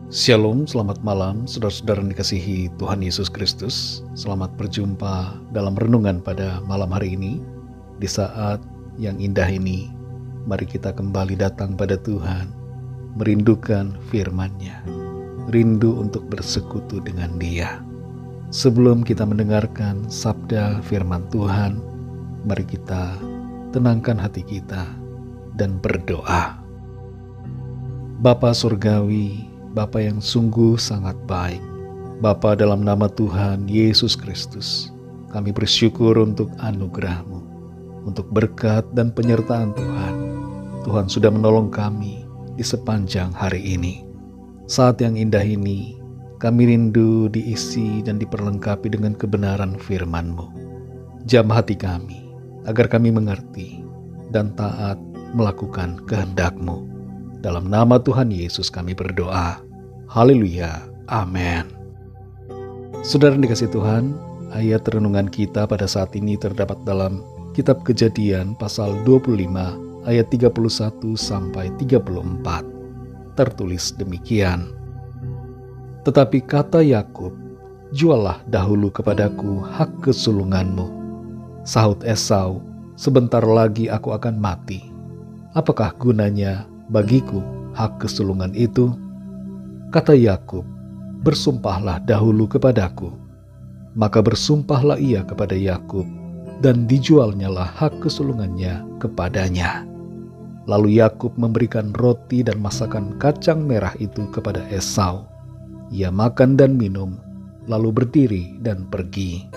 Shalom, selamat malam saudara-saudara yang dikasihi Tuhan Yesus Kristus. Selamat berjumpa dalam renungan pada malam hari ini. Di saat yang indah ini, mari kita kembali datang pada Tuhan, merindukan firman-Nya, rindu untuk bersekutu dengan Dia. Sebelum kita mendengarkan sabda firman Tuhan, mari kita tenangkan hati kita dan berdoa. Bapa Surgawi, Bapa yang sungguh sangat baik, Bapa dalam nama Tuhan Yesus Kristus, kami bersyukur untuk anugerah-Mu, untuk berkat dan penyertaan Tuhan. Tuhan sudah menolong kami di sepanjang hari ini. Saat yang indah ini, kami rindu diisi dan diperlengkapi dengan kebenaran firman-Mu. Jamah hati kami, agar kami mengerti dan taat melakukan kehendak-Mu. Dalam nama Tuhan Yesus kami berdoa. Haleluya. Amin. Saudara yang dikasihi Tuhan, ayat renungan kita pada saat ini terdapat dalam Kitab Kejadian pasal 25 ayat 31 sampai 34. Tertulis demikian. Tetapi kata Yakub, "Juallah dahulu kepadaku hak kesulunganmu." Sahut Esau, "Sebentar lagi aku akan mati. Apakah gunanya bagiku hak kesulungan itu?" Kata Yakub, "Bersumpahlah dahulu kepadaku." Maka bersumpahlah ia kepada Yakub, dan dijualnyalah hak kesulungannya kepadanya. Lalu Yakub memberikan roti dan masakan kacang merah itu kepada Esau. Ia makan dan minum, lalu berdiri dan pergi.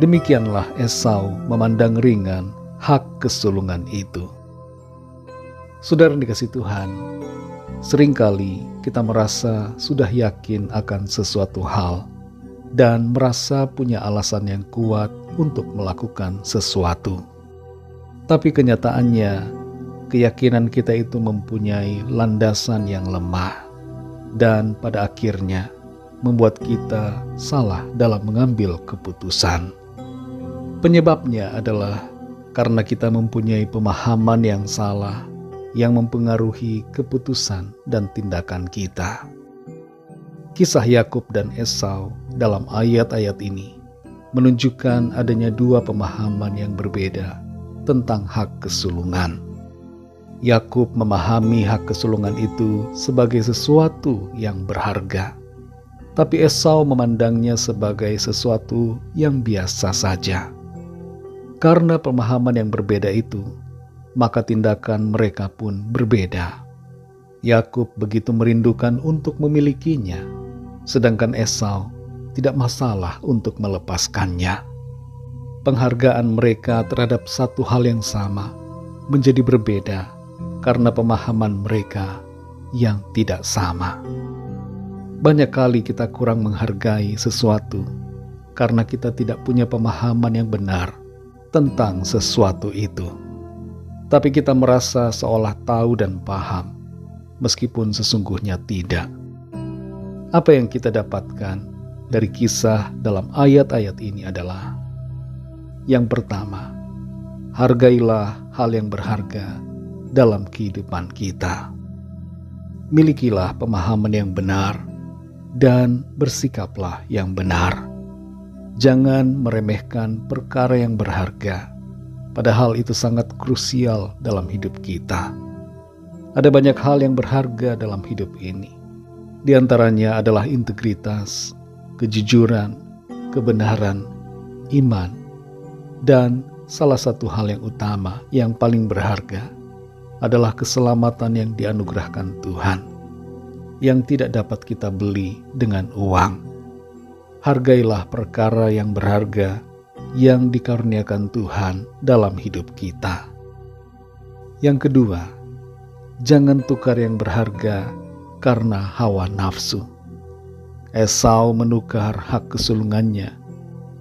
Demikianlah Esau memandang ringan hak kesulungan itu. Saudara yang dikasihi Tuhan, seringkali kita merasa sudah yakin akan sesuatu hal dan merasa punya alasan yang kuat untuk melakukan sesuatu. Tapi kenyataannya, keyakinan kita itu mempunyai landasan yang lemah dan pada akhirnya membuat kita salah dalam mengambil keputusan. Penyebabnya adalah karena kita mempunyai pemahaman yang salah yang mempengaruhi keputusan dan tindakan kita. Kisah Yakub dan Esau dalam ayat-ayat ini menunjukkan adanya dua pemahaman yang berbeda tentang hak kesulungan. Yakub memahami hak kesulungan itu sebagai sesuatu yang berharga, tapi Esau memandangnya sebagai sesuatu yang biasa saja. Karena pemahaman yang berbeda itu, maka tindakan mereka pun berbeda. Yakub begitu merindukan untuk memilikinya, sedangkan Esau tidak masalah untuk melepaskannya. Penghargaan mereka terhadap satu hal yang sama menjadi berbeda karena pemahaman mereka yang tidak sama. Banyak kali kita kurang menghargai sesuatu karena kita tidak punya pemahaman yang benar tentang sesuatu itu. Tapi kita merasa seolah tahu dan paham, meskipun sesungguhnya tidak. Apa yang kita dapatkan dari kisah dalam ayat-ayat ini adalah: yang pertama, hargailah hal yang berharga dalam kehidupan kita. Milikilah pemahaman yang benar dan bersikaplah yang benar. Jangan meremehkan perkara yang berharga, padahal itu sangat krusial dalam hidup kita. Ada banyak hal yang berharga dalam hidup ini. Di antaranya adalah integritas, kejujuran, kebenaran, iman, dan salah satu hal yang utama yang paling berharga adalah keselamatan yang dianugerahkan Tuhan, yang tidak dapat kita beli dengan uang. Hargailah perkara yang berharga yang dikaruniakan Tuhan dalam hidup kita. Yang kedua, jangan tukar yang berharga karena hawa nafsu. Esau menukar hak kesulungannya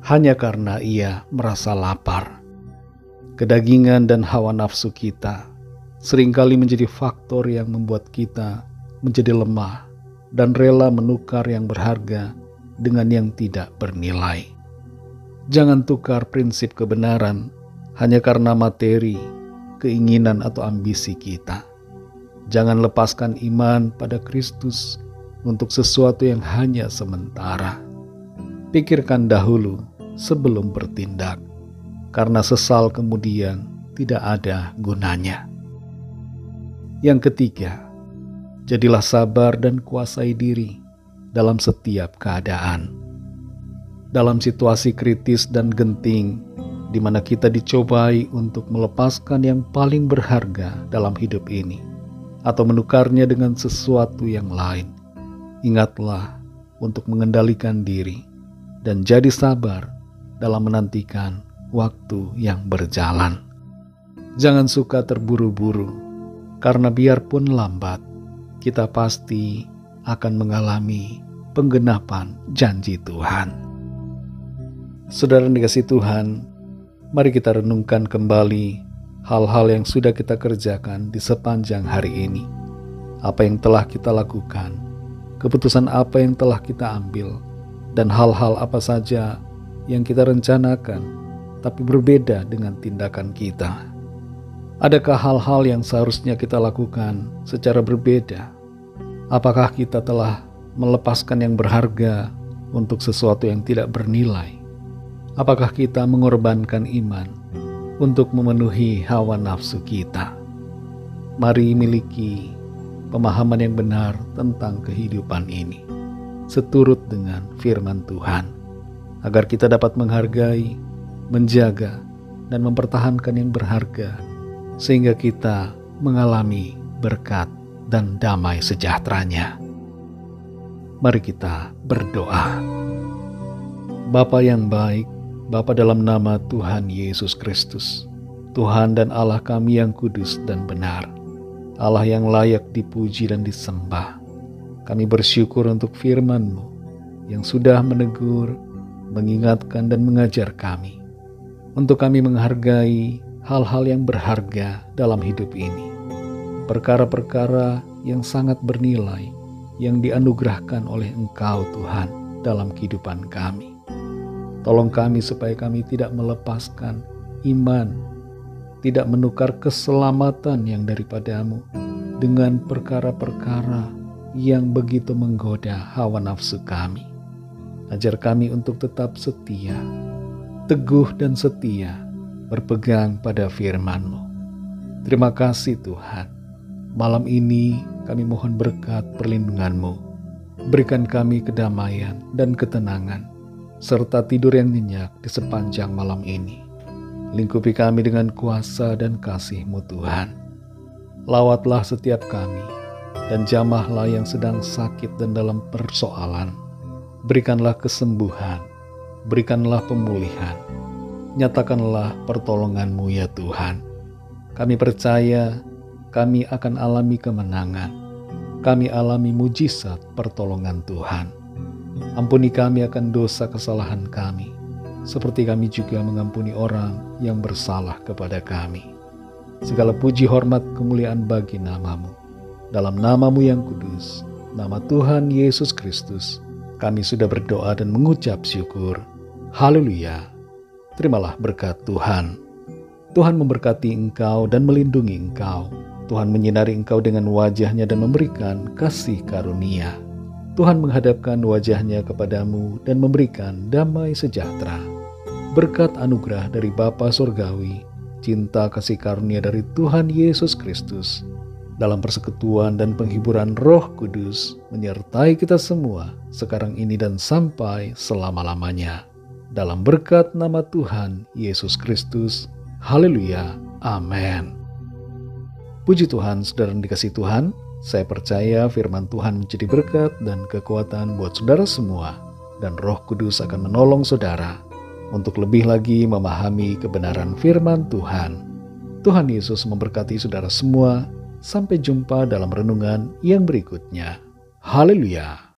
hanya karena ia merasa lapar. Kedagingan dan hawa nafsu kita seringkali menjadi faktor yang membuat kita menjadi lemah dan rela menukar yang berharga dengan yang tidak bernilai. Jangan tukar prinsip kebenaran hanya karena materi, keinginan atau ambisi kita. Jangan lepaskan iman pada Kristus untuk sesuatu yang hanya sementara. Pikirkan dahulu sebelum bertindak, karena sesal kemudian tidak ada gunanya. Yang ketiga, jadilah sabar dan kuasai diri dalam setiap keadaan. Dalam situasi kritis dan genting, di mana kita dicobai untuk melepaskan yang paling berharga dalam hidup ini, atau menukarnya dengan sesuatu yang lain, ingatlah untuk mengendalikan diri dan jadi sabar dalam menantikan waktu yang berjalan. Jangan suka terburu-buru, karena biarpun lambat, kita pasti akan mengalami penggenapan janji Tuhan. Saudara yang dikasihi Tuhan, mari kita renungkan kembali hal-hal yang sudah kita kerjakan di sepanjang hari ini. Apa yang telah kita lakukan, keputusan apa yang telah kita ambil, dan hal-hal apa saja yang kita rencanakan, tapi berbeda dengan tindakan kita. Adakah hal-hal yang seharusnya kita lakukan secara berbeda? Apakah kita telah melepaskan yang berharga untuk sesuatu yang tidak bernilai? Apakah kita mengorbankan iman untuk memenuhi hawa nafsu kita? Mari miliki pemahaman yang benar tentang kehidupan ini, seturut dengan firman Tuhan, agar kita dapat menghargai, menjaga, dan mempertahankan yang berharga, sehingga kita mengalami berkat dan damai sejahteranya. Mari kita berdoa. Bapa yang baik, Bapa dalam nama Tuhan Yesus Kristus, Tuhan dan Allah kami yang kudus dan benar, Allah yang layak dipuji dan disembah. Kami bersyukur untuk firman-Mu yang sudah menegur, mengingatkan dan mengajar kami, untuk kami menghargai hal-hal yang berharga dalam hidup ini. Perkara-perkara yang sangat bernilai yang dianugerahkan oleh Engkau Tuhan dalam kehidupan kami. Tolong kami supaya kami tidak melepaskan iman, tidak menukar keselamatan yang daripada-Mu dengan perkara-perkara yang begitu menggoda hawa nafsu kami. Ajar kami untuk tetap setia, teguh dan setia, berpegang pada firman-Mu. Terima kasih Tuhan. Malam ini kami mohon berkat perlindungan-Mu. Berikan kami kedamaian dan ketenangan, serta tidur yang nyenyak di sepanjang malam ini. Lingkupi kami dengan kuasa dan kasih-Mu Tuhan. Lawatlah setiap kami, dan jamahlah yang sedang sakit dan dalam persoalan. Berikanlah kesembuhan, berikanlah pemulihan. Nyatakanlah pertolongan-Mu ya Tuhan. Kami percaya kami akan alami kemenangan. Kami alami mujizat pertolongan Tuhan. Ampuni kami akan dosa kesalahan kami, seperti kami juga mengampuni orang yang bersalah kepada kami. Segala puji hormat kemuliaan bagi nama-Mu. Dalam nama-Mu yang kudus, nama Tuhan Yesus Kristus, kami sudah berdoa dan mengucap syukur. Haleluya. Terimalah berkat Tuhan. Tuhan memberkati engkau dan melindungi engkau. Tuhan menyinari engkau dengan wajah-Nya dan memberikan kasih karunia. Tuhan menghadapkan wajah-Nya kepadamu dan memberikan damai sejahtera. Berkat anugerah dari Bapa Surgawi, cinta kasih karunia dari Tuhan Yesus Kristus, dalam persekutuan dan penghiburan Roh Kudus, menyertai kita semua sekarang ini dan sampai selama-lamanya. Dalam berkat nama Tuhan Yesus Kristus. Haleluya. Amin. Puji Tuhan, saudara yang dikasihi Tuhan. Saya percaya firman Tuhan menjadi berkat dan kekuatan buat saudara semua, dan Roh Kudus akan menolong saudara untuk lebih lagi memahami kebenaran firman Tuhan. Tuhan Yesus memberkati saudara semua. Sampai jumpa dalam renungan yang berikutnya. Haleluya.